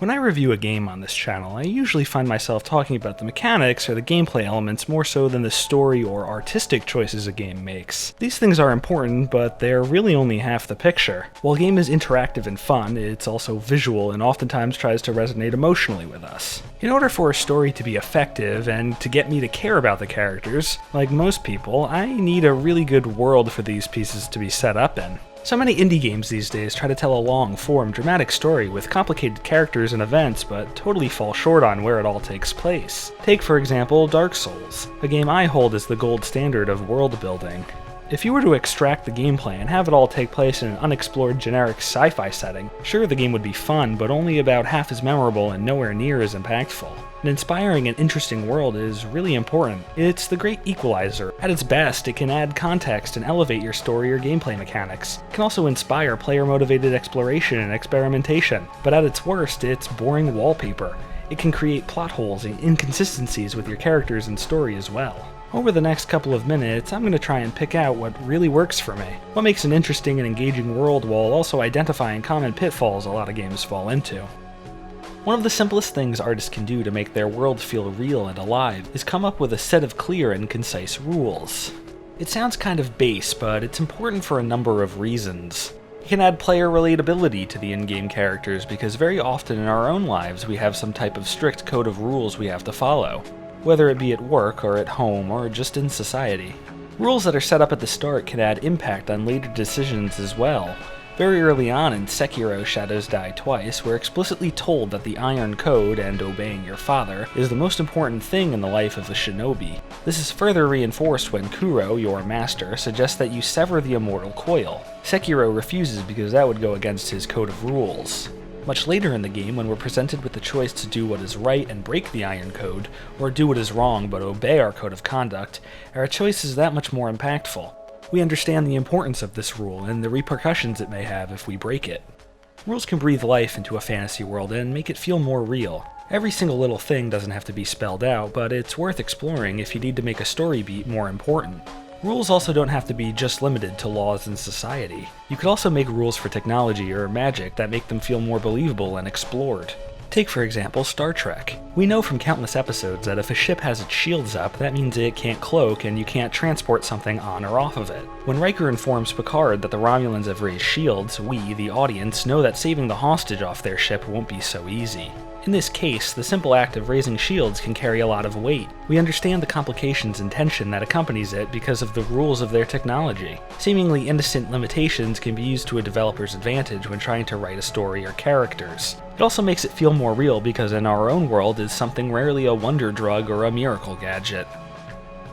When I review a game on this channel, I usually find myself talking about the mechanics or the gameplay elements more so than the story or artistic choices a game makes. These things are important, but they're really only half the picture. While a game is interactive and fun, it's also visual and oftentimes tries to resonate emotionally with us. In order for a story to be effective and to get me to care about the characters, like most people, I need a really good world for these pieces to be set up in. So many indie games these days try to tell a long-form, dramatic story with complicated characters and events, but totally fall short on where it all takes place. Take, for example, Dark Souls, a game I hold as the gold standard of world building. If you were to extract the gameplay and have it all take place in an unexplored generic sci-fi setting, sure, the game would be fun, but only about half as memorable and nowhere near as impactful. An inspiring and interesting world is really important. It's the great equalizer. At its best, it can add context and elevate your story or gameplay mechanics. It can also inspire player-motivated exploration and experimentation. But at its worst, it's boring wallpaper. It can create plot holes and inconsistencies with your characters and story as well. Over the next couple of minutes, I'm going to try and pick out what really works for me, what makes an interesting and engaging world while also identifying common pitfalls a lot of games fall into. One of the simplest things artists can do to make their world feel real and alive is come up with a set of clear and concise rules. It sounds kind of base, but it's important for a number of reasons. It can add player relatability to the in-game characters because very often in our own lives we have some type of strict code of rules we have to follow, whether it be at work or at home or just in society. Rules that are set up at the start can add impact on later decisions as well. Very early on in Sekiro Shadows Die Twice, we're explicitly told that the Iron Code and obeying your father is the most important thing in the life of a shinobi. This is further reinforced when Kuro, your master, suggests that you sever the immortal coil. Sekiro refuses because that would go against his code of rules. Much later in the game, when we're presented with the choice to do what is right and break the Iron Code, or do what is wrong but obey our code of conduct, our choice is that much more impactful. We understand the importance of this rule and the repercussions it may have if we break it. Rules can breathe life into a fantasy world and make it feel more real. Every single little thing doesn't have to be spelled out, but it's worth exploring if you need to make a story beat more important. Rules also don't have to be just limited to laws in society. You could also make rules for technology or magic that make them feel more believable and explored. Take, for example, Star Trek. We know from countless episodes that if a ship has its shields up, that means it can't cloak and you can't transport something on or off of it. When Riker informs Picard that the Romulans have raised shields, we, the audience, know that saving the hostage off their ship won't be so easy. In this case, the simple act of raising shields can carry a lot of weight. We understand the complications and tension that accompanies it because of the rules of their technology. Seemingly innocent limitations can be used to a developer's advantage when trying to write a story or characters. It also makes it feel more real because in our own world is something rarely a wonder drug or a miracle gadget.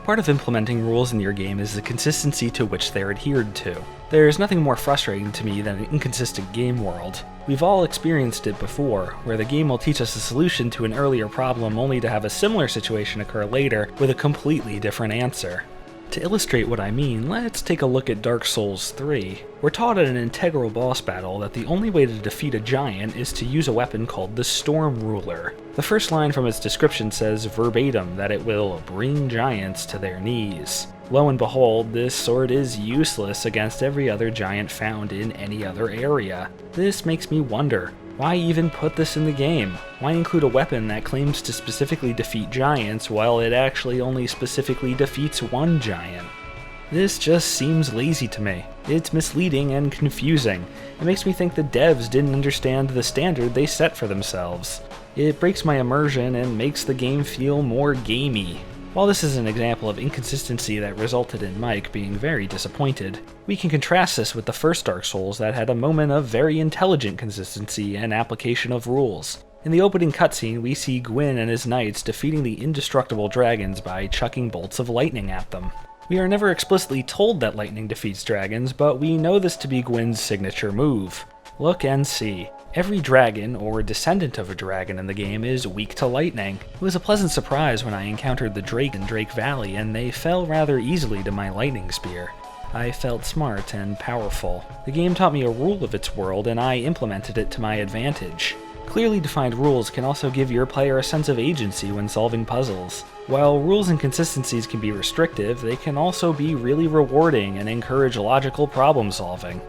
Part of implementing rules in your game is the consistency to which they're adhered to. There's nothing more frustrating to me than an inconsistent game world. We've all experienced it before, where the game will teach us a solution to an earlier problem only to have a similar situation occur later with a completely different answer. To illustrate what I mean, let's take a look at Dark Souls 3. We're taught in an integral boss battle that the only way to defeat a giant is to use a weapon called the Storm Ruler. The first line from its description says verbatim that it will bring giants to their knees. Lo and behold, this sword is useless against every other giant found in any other area. This makes me wonder, why even put this in the game? Why include a weapon that claims to specifically defeat giants while it actually only specifically defeats one giant? This just seems lazy to me. It's misleading and confusing. It makes me think the devs didn't understand the standard they set for themselves. It breaks my immersion and makes the game feel more gamey. While this is an example of inconsistency that resulted in Mike being very disappointed, we can contrast this with the first Dark Souls that had a moment of very intelligent consistency and application of rules. In the opening cutscene, we see Gwyn and his knights defeating the indestructible dragons by chucking bolts of lightning at them. We are never explicitly told that lightning defeats dragons, but we know this to be Gwyn's signature move. Look and see. Every dragon, or descendant of a dragon in the game, is weak to lightning. It was a pleasant surprise when I encountered the Drake in Drake Valley, and they fell rather easily to my lightning spear. I felt smart and powerful. The game taught me a rule of its world, and I implemented it to my advantage. Clearly defined rules can also give your player a sense of agency when solving puzzles. While rules and consistencies can be restrictive, they can also be really rewarding and encourage logical problem solving.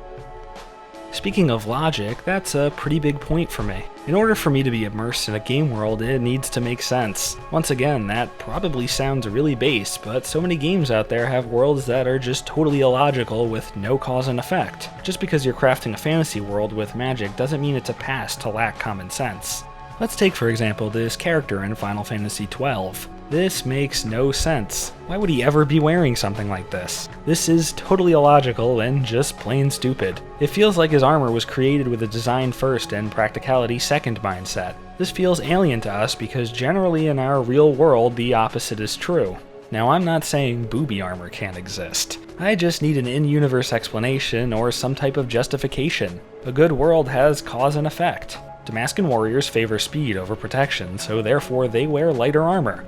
Speaking of logic, that's a pretty big point for me. In order for me to be immersed in a game world, it needs to make sense. Once again, that probably sounds really base, but so many games out there have worlds that are just totally illogical with no cause and effect. Just because you're crafting a fantasy world with magic doesn't mean it's a pass to lack common sense. Let's take for example this character in Final Fantasy XII. This makes no sense. Why would he ever be wearing something like this? This is totally illogical and just plain stupid. It feels like his armor was created with a design first and practicality second mindset. This feels alien to us because generally in our real world the opposite is true. Now I'm not saying booby armor can't exist. I just need an in-universe explanation or some type of justification. A good world has cause and effect. Damascus warriors favor speed over protection, so therefore they wear lighter armor.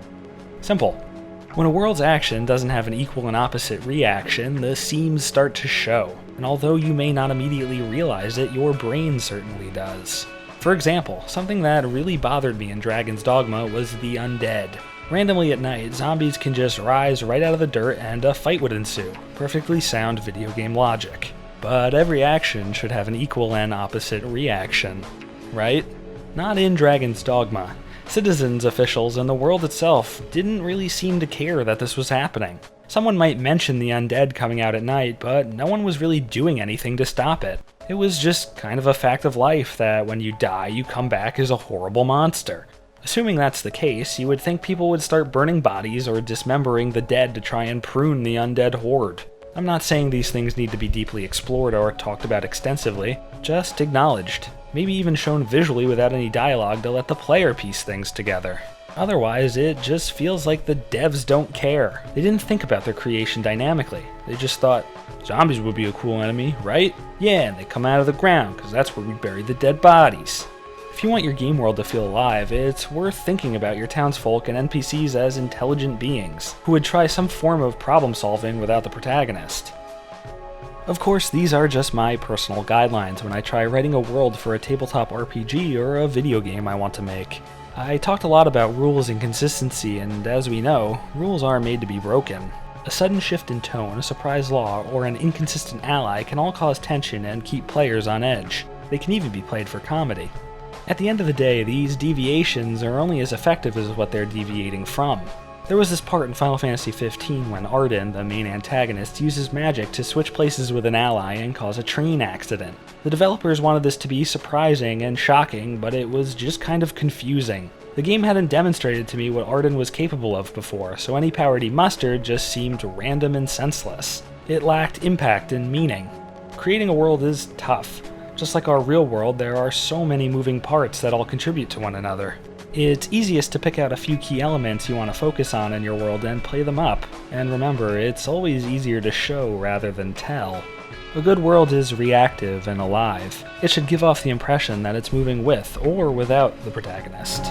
Simple. When a world's action doesn't have an equal and opposite reaction, the seams start to show, and although you may not immediately realize it, your brain certainly does. For example, something that really bothered me in Dragon's Dogma was the undead. Randomly at night, zombies can just rise right out of the dirt and a fight would ensue. Perfectly sound video game logic. But every action should have an equal and opposite reaction, right? Not in Dragon's Dogma. Citizens, officials, and the world itself didn't really seem to care that this was happening. Someone might mention the undead coming out at night, but no one was really doing anything to stop it. It was just kind of a fact of life that when you die, you come back as a horrible monster. Assuming that's the case, you would think people would start burning bodies or dismembering the dead to try and prune the undead horde. I'm not saying these things need to be deeply explored or talked about extensively, just acknowledged. Maybe even shown visually without any dialogue to let the player piece things together. Otherwise, it just feels like the devs don't care. They didn't think about their creation dynamically. They just thought, zombies would be a cool enemy, right? Yeah, and they come out of the ground, because that's where we bury the dead bodies. If you want your game world to feel alive, it's worth thinking about your townsfolk and NPCs as intelligent beings, who would try some form of problem solving without the protagonist. Of course, these are just my personal guidelines when I try writing a world for a tabletop RPG or a video game I want to make. I talked a lot about rules and consistency, and as we know, rules are made to be broken. A sudden shift in tone, a surprise law, or an inconsistent ally can all cause tension and keep players on edge. They can even be played for comedy. At the end of the day, these deviations are only as effective as what they're deviating from. There was this part in Final Fantasy XV when Arden, the main antagonist, uses magic to switch places with an ally and cause a train accident. The developers wanted this to be surprising and shocking, but it was just kind of confusing. The game hadn't demonstrated to me what Arden was capable of before, so any power he mustered just seemed random and senseless. It lacked impact and meaning. Creating a world is tough. Just like our real world, there are so many moving parts that all contribute to one another. It's easiest to pick out a few key elements you want to focus on in your world and play them up. And remember, it's always easier to show rather than tell. A good world is reactive and alive. It should give off the impression that it's moving with or without the protagonist.